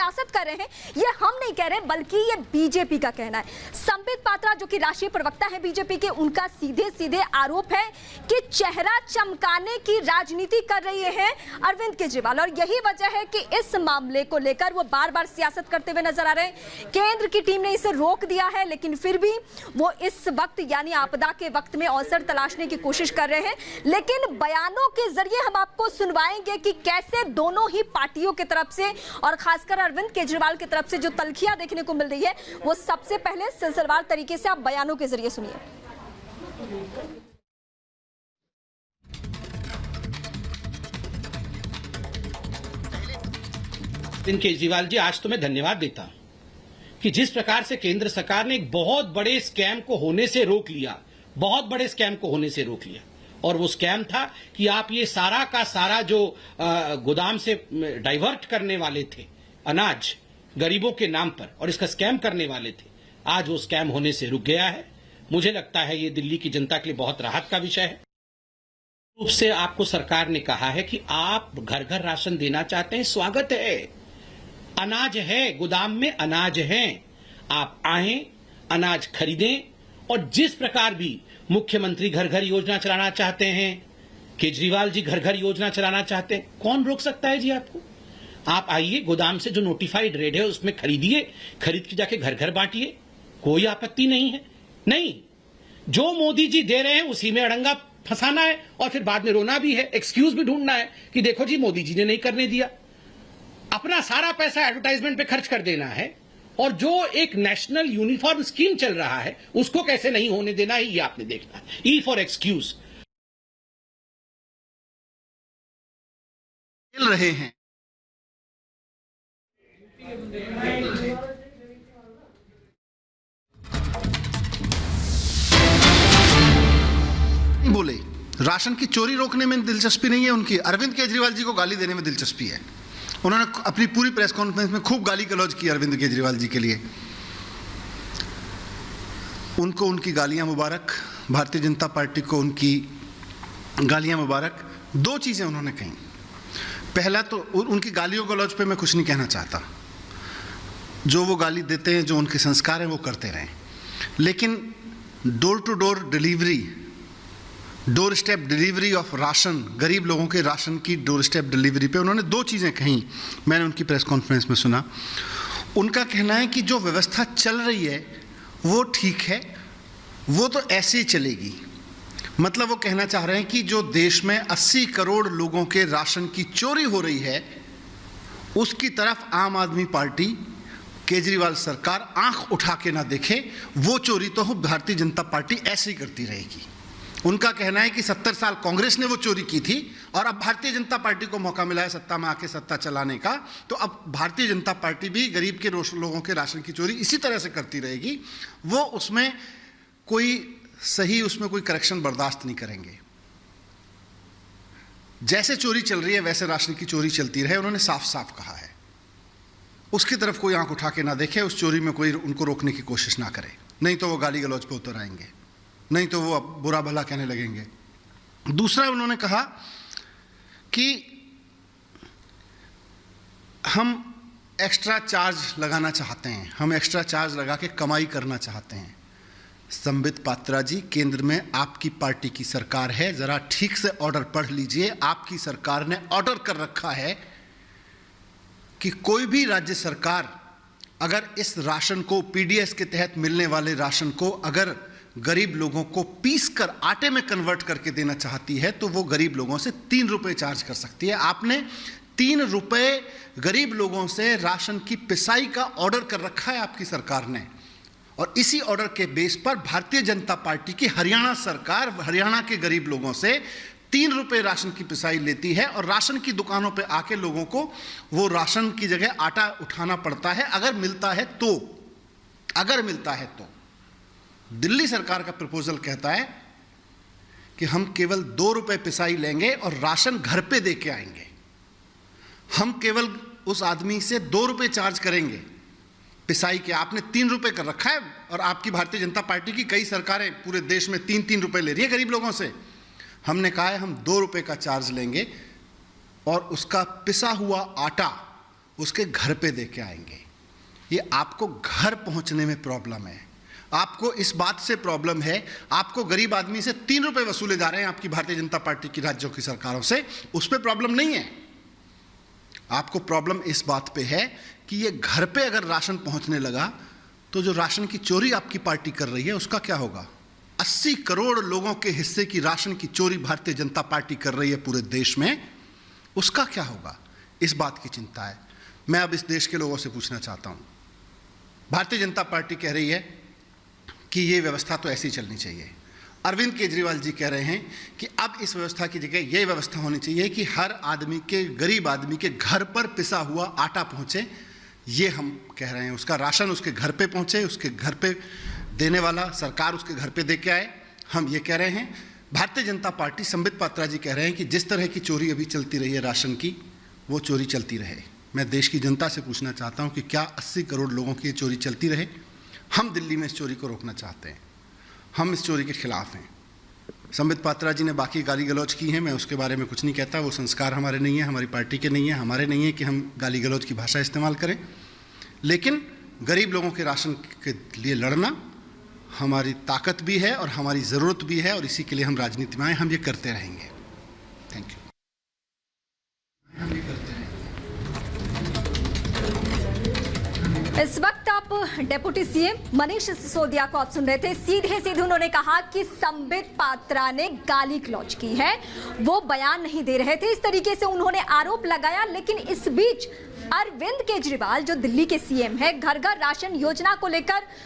सियासत कर रहे हैं, ये हम नहीं कह रहे बल्कि ये बीजेपी का कहना है। संबित पात्रा जो कि राष्ट्रीय प्रवक्ता है बीजेपी के, उनका सीधे सीधे आरोप है कि चेहरा चमकाने की राजनीति कर रहे हैं अरविंद केजरीवाल, और यही वजह है कि इस मामले को लेकर वो बार बार सियासत करते हुए नजर आ रहे हैं। केंद्र की टीम ने इसे रोक दिया है, लेकिन फिर भी वो इस वक्त यानी आपदा के वक्त में अवसर तलाशने की कोशिश कर रहे हैं। लेकिन बयानों के जरिए हम आपको सुनवाएंगे कि कैसे दोनों ही पार्टियों की तरफ से और खासकर अरविंद केजरीवाल की तरफ से जो तल्खियां देखने को मिल रही है, वो सबसे पहले सिलसिलेवार तरीके से आप बयानों के जरिए सुनिए। अरविंद केजरीवाल जी, आज तो मैं धन्यवाद देता हूं कि जिस प्रकार से केंद्र सरकार ने एक बहुत बड़े स्कैम को होने से रोक लिया, बहुत बड़े स्कैम को होने से रोक लिया। और वो स्कैम था कि आप ये सारा का सारा जो गोदाम से डाइवर्ट करने वाले थे अनाज गरीबों के नाम पर, और इसका स्कैम करने वाले थे, आज वो स्कैम होने से रुक गया है। मुझे लगता है ये दिल्ली की जनता के लिए बहुत राहत का विषय है। रूप से आपको सरकार ने कहा है कि आप घर घर राशन देना चाहते हैं, स्वागत है। अनाज है, गोदाम में अनाज है, आप आए, अनाज खरीदें। और जिस प्रकार भी मुख्यमंत्री घर घर योजना चलाना चाहते हैं, केजरीवाल जी घर घर योजना चलाना चाहते हैं, कौन रोक सकता है जी आपको? आप आइए, गोदाम से जो नोटिफाइड रेट है उसमें खरीदिए, खरीद के जाके घर घर बांटिए, कोई आपत्ति नहीं है। नहीं, जो मोदी जी दे रहे हैं उसी में अड़ंगा फंसाना है और फिर बाद में रोना भी है, एक्सक्यूज भी ढूंढना है कि देखो जी मोदी जी ने नहीं करने दिया। अपना सारा पैसा एडवर्टाइजमेंट पे खर्च कर देना है, और जो एक नेशनल यूनिफॉर्म स्कीम चल रहा है उसको कैसे नहीं होने देना है, ये आपने देखना है। ई फॉर एक्सक्यूज मिल रहे हैं। बोले राशन की चोरी रोकने में दिलचस्पी नहीं है उनकी, अरविंद केजरीवाल जी को गाली देने में दिलचस्पी है। उन्होंने अपनी पूरी प्रेस कॉन्फ्रेंस में खूब गाली गलौज की अरविंद केजरीवाल जी के लिए। उनको उनकी गालियां मुबारक, भारतीय जनता पार्टी को उनकी गालियां मुबारक। दो चीज़ें उन्होंने कही। पहला तो उनकी गालियों गलौज पे मैं कुछ नहीं कहना चाहता, जो वो गाली देते हैं, जो उनके संस्कार हैं वो करते रहें। लेकिन door to door delivery, doorstep delivery of ration, गरीब लोगों के राशन की डोर स्टेप डिलीवरी पे उन्होंने दो चीज़ें कहीं, मैंने उनकी प्रेस कॉन्फ्रेंस में सुना। उनका कहना है कि जो व्यवस्था चल रही है वो ठीक है, वो तो ऐसे ही चलेगी। मतलब वो कहना चाह रहे हैं कि जो देश में 80 करोड़ लोगों के राशन की चोरी हो रही है, उसकी तरफ आम आदमी पार्टी, केजरीवाल सरकार आंख उठा के ना देखे। वो चोरी तो भारतीय जनता पार्टी ऐसे ही करती रहेगी। उनका कहना है कि 70 साल कांग्रेस ने वो चोरी की थी और अब भारतीय जनता पार्टी को मौका मिला है सत्ता में आके सत्ता चलाने का, तो अब भारतीय जनता पार्टी भी गरीब के लोगों के राशन की चोरी इसी तरह से करती रहेगी। वो उसमें कोई करेक्शन बर्दाश्त नहीं करेंगे। जैसे चोरी चल रही है वैसे राशन की चोरी चलती रहे, उन्होंने साफ साफ कहा है। उसकी तरफ कोई आंख उठा के ना देखे, उस चोरी में कोई उनको रोकने की कोशिश ना करे, नहीं तो वो गाली गलौज पे उतर आएंगे, नहीं तो वो अब बुरा भला कहने लगेंगे। दूसरा उन्होंने कहा कि हम एक्स्ट्रा चार्ज लगाना चाहते हैं, हम एक्स्ट्रा चार्ज लगा के कमाई करना चाहते हैं। संबित पात्रा जी, केंद्र में आपकी पार्टी की सरकार है, जरा ठीक से ऑर्डर पढ़ लीजिए। आपकी सरकार ने ऑर्डर कर रखा है कि कोई भी राज्य सरकार अगर इस राशन को, पीडीएस के तहत मिलने वाले राशन को अगर गरीब लोगों को पीस कर आटे में कन्वर्ट करके देना चाहती है तो वो गरीब लोगों से 3 रुपए चार्ज कर सकती है। आपने 3 रुपए गरीब लोगों से राशन की पिसाई का ऑर्डर कर रखा है आपकी सरकार ने, और इसी ऑर्डर के बेस पर भारतीय जनता पार्टी की हरियाणा सरकार हरियाणा के गरीब लोगों से 3 रुपए राशन की पिसाई लेती है, और राशन की दुकानों पे आके लोगों को वो राशन की जगह आटा उठाना पड़ता है, अगर मिलता है तो। दिल्ली सरकार का प्रपोजल कहता है कि हम केवल 2 रुपए पिसाई लेंगे और राशन घर पे दे के आएंगे। हम केवल उस आदमी से 2 रुपए चार्ज करेंगे पिसाई के। आपने 3 रुपए कर रखा है, और आपकी भारतीय जनता पार्टी की कई सरकारें पूरे देश में 3-3 रुपए ले रही है गरीब लोगों से। हमने कहा है हम 2 रुपए का चार्ज लेंगे और उसका पिसा हुआ आटा उसके घर पे दे के आएंगे। ये आपको घर पहुंचने में प्रॉब्लम है, आपको इस बात से प्रॉब्लम है, आपको गरीब आदमी से 3 रुपए वसूले जा रहे हैं आपकी भारतीय जनता पार्टी की राज्यों की सरकारों से, उस पर प्रॉब्लम नहीं है। आपको प्रॉब्लम इस बात पे है कि ये घर पे अगर राशन पहुंचने लगा तो जो राशन की चोरी आपकी पार्टी कर रही है उसका क्या होगा। 80 करोड़ लोगों के हिस्से की राशन की चोरी भारतीय जनता पार्टी कर रही है पूरे देश में, उसका क्या होगा, इस बात की चिंता है। मैं अब इस देश के लोगों से पूछना चाहता हूं, भारतीय जनता पार्टी कह रही है कि ये व्यवस्था तो ऐसी चलनी चाहिए। अरविंद केजरीवाल जी कह रहे हैं कि अब इस व्यवस्था की जगह ये व्यवस्था होनी चाहिए कि हर आदमी के, गरीब आदमी के घर पर पिसा हुआ आटा पहुंचे। ये हम कह रहे हैं, उसका राशन उसके घर पे पहुंचे, उसके घर पे देने वाला सरकार उसके घर पे दे के आए, हम ये कह रहे हैं। भारतीय जनता पार्टी, संबित पात्रा जी कह रहे हैं कि जिस तरह की चोरी अभी चलती रही है राशन की, वो चोरी चलती रहे। मैं देश की जनता से पूछना चाहता हूं कि क्या 80 करोड़ लोगों की ये चोरी चलती रहे। हम दिल्ली में इस चोरी को रोकना चाहते हैं, हम इस चोरी के खिलाफ हैं। संबित पात्रा जी ने बाकी गाली गलौज की हैं, मैं उसके बारे में कुछ नहीं कहता, वो संस्कार हमारे नहीं है, हमारी पार्टी के नहीं है, हमारे नहीं है कि हम गाली गलौज की भाषा इस्तेमाल करें। लेकिन गरीब लोगों के राशन के लिए लड़ना हमारी ताकत भी है और हमारी ज़रूरत भी है, और इसी के लिए हम राजनीति में आए, हम ये करते रहेंगे। Thank you. इस वक्त आप डेप्यूटी सीएम मनीष सिसोदिया को आप सुन रहे थे। सीधे सीधे उन्होंने कहा कि संबित पात्रा ने गाली गलौज की है, वो बयान नहीं दे रहे थे, इस तरीके से उन्होंने आरोप लगाया। लेकिन इस बीच अरविंद केजरीवाल जो दिल्ली के सीएम है, घर घर राशन योजना को लेकर